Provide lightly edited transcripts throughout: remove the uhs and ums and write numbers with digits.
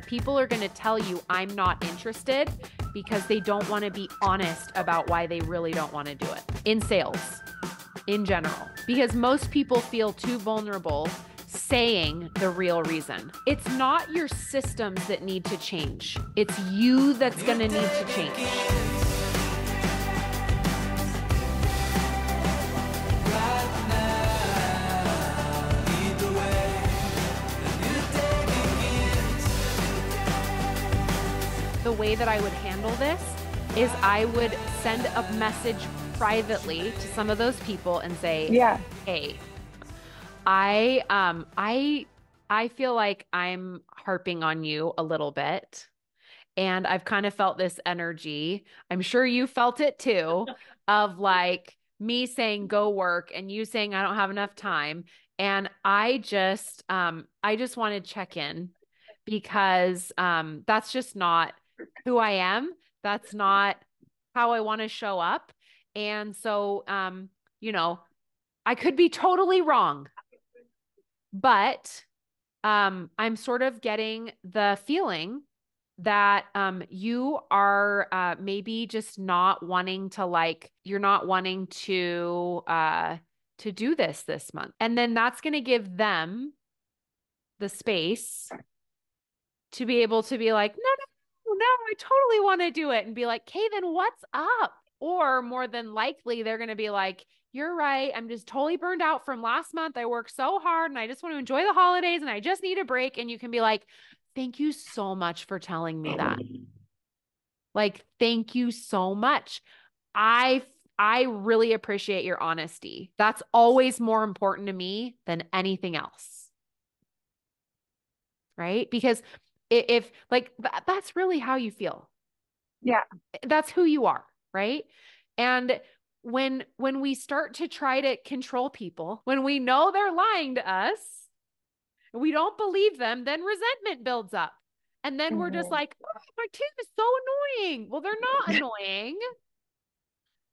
People are going to tell you I'm not interested because they don't want to be honest about why they really don't want to do it in sales in general, because most people feel too vulnerable saying the real reason. It's not your systems that need to change. It's you that's going to need to change. The way that I would handle this is I would send a message privately to some of those people and say, hey, I feel like I'm harping on you a little bit. And I've kind of felt this energy. I'm sure you felt it too, of like me saying go work and you saying I don't have enough time. And I just want to check in because that's just not who I am. That's not how I want to show up. And so, I could be totally wrong, but I'm sort of getting the feeling that you are maybe just not wanting to you're not wanting to do this month. And then that's going to give them the space to be able to be like, no, I totally want to do it, and be like, okay, then what's up? Or more than likely, they're going to be like, you're right. I'm just totally burned out from last month. I worked so hard and I just want to enjoy the holidays and I just need a break. And you can be like, thank you so much for telling me that. Like, thank you so much. I really appreciate your honesty. That's always more important to me than anything else. Right? Because if like that's really how you feel. Yeah. That's who you are, right? And when we start to try to control people, when we know they're lying to us, we don't believe them, then resentment builds up. And then we're just like, oh, my team is so annoying. Well, they're not annoying.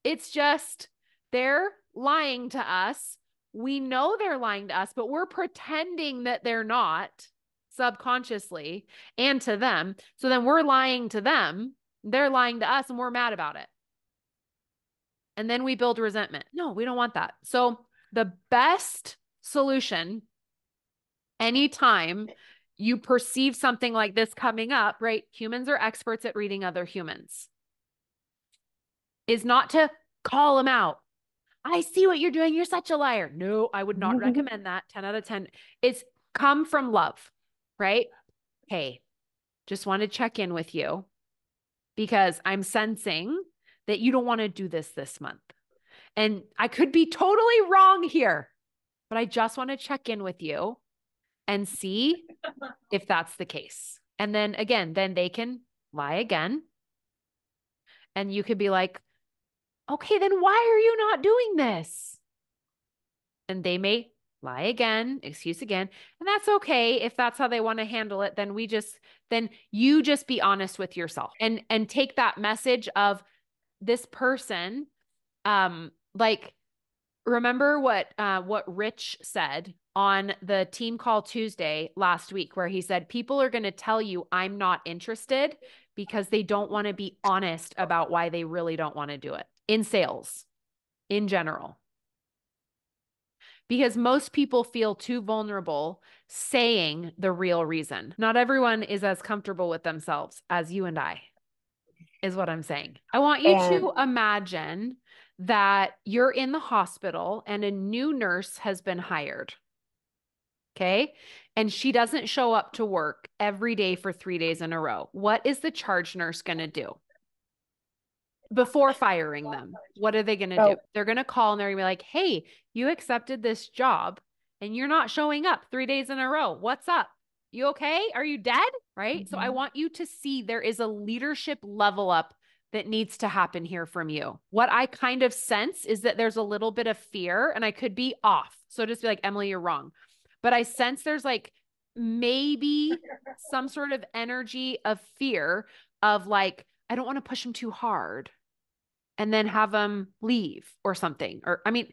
It's just they're lying to us. We know they're lying to us, but we're pretending that they're not subconsciously and to them. So then we're lying to them. They're lying to us and we're mad about it. And then we build resentment. No, we don't want that. So the best solution anytime you perceive something like this coming up, right? Humans are experts at reading other humans, is not to call them out. I see what you're doing. You're such a liar. No, I would not recommend that. 10 out of 10. It's come from love, right? Hey, just want to check in with you because I'm sensing that you don't want to do this month. And I could be totally wrong here, but I just want to check in with you and see if that's the case. And then again, then they can lie again. And you could be like, okay, then why are you not doing this? And they may lie again, excuse again. And that's okay. If that's how they want to handle it, then you just be honest with yourself and take that message of this person. Remember what Rich said on the team call Tuesday last week, where he said, people are going to tell you I'm not interested because they don't want to be honest about why they really don't want to do it in sales in general. Because most people feel too vulnerable saying the real reason. Not everyone is as comfortable with themselves as you and I, is what I'm saying. I want you to imagine that you're in the hospital and a new nurse has been hired. Okay. And she doesn't show up to work every day for 3 days in a row. What is the charge nurse going to do? Before firing them, what are they going to do? They're going to call and they're going to be like, hey, you accepted this job and you're not showing up 3 days in a row. What's up? You okay? Are you dead? Right? Mm-hmm. So I want you to see there is a leadership level up that needs to happen here from you. What I kind of sense is that there's a little bit of fear, and I could be off. So just be like, Emily, you're wrong. But I sense there's like maybe some sort of energy of fear of like, I don't want to push them too hard and then have them leave or something. Or, I mean,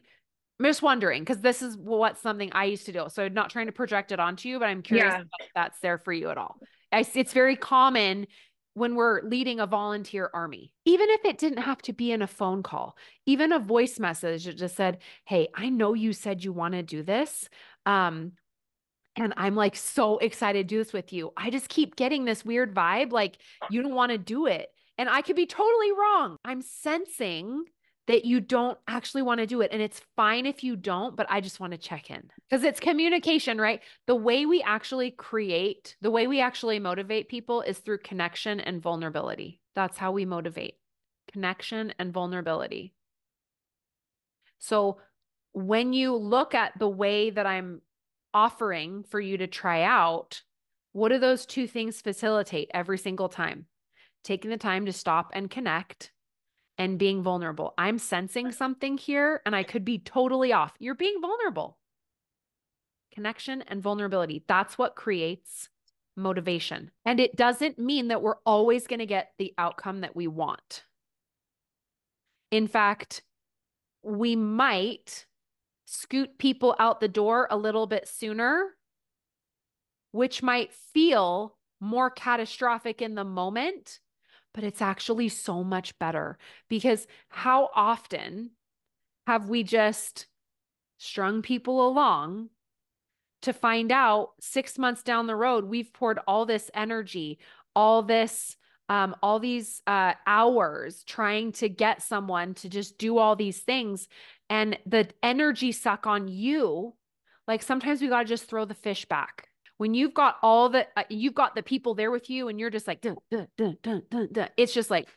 I'm just wondering, because this is something I used to do. So I'm not trying to project it onto you, but I'm curious if that's there for you at all. It's very common when we're leading a volunteer army, even if it didn't have to be in a phone call, even a voice message that just said, hey, I know you said you want to do this. And I'm like so excited to do this with you. I just keep getting this weird vibe, like you don't want to do it. And I could be totally wrong. I'm sensing that you don't actually want to do it. And it's fine if you don't, but I just want to check in because it's communication, right? The way we actually motivate people is through connection and vulnerability. That's how we motivate, connection and vulnerability. So when you look at the way that I'm offering for you to try out, what do those two things facilitate every single time? Taking the time to stop and connect and being vulnerable. I'm sensing something here and I could be totally off. You're being vulnerable. Connection and vulnerability. That's what creates motivation. And it doesn't mean that we're always going to get the outcome that we want. In fact, we might scoot people out the door a little bit sooner, which might feel more catastrophic in the moment, but it's actually so much better because how often have we just strung people along to find out 6 months down the road, we've poured all this energy, all these hours trying to get someone to just do all these things. And the energy suck on you. Like sometimes we got to just throw the fish back. When you've got you've got the people there with you and you're just like, dun, dun, dun, dun, dun, dun. It's just like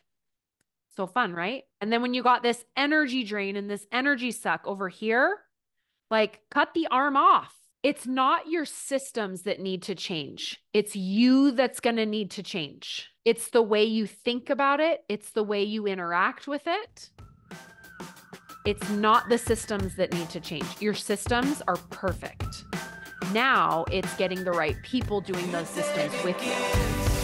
so fun, right? And then when you got this energy drain and this energy suck over here, like cut the arm off. It's not your systems that need to change. It's you that's going to need to change. It's the way you think about it. It's the way you interact with it. It's not the systems that need to change. Your systems are perfect. Now it's getting the right people doing those systems with you.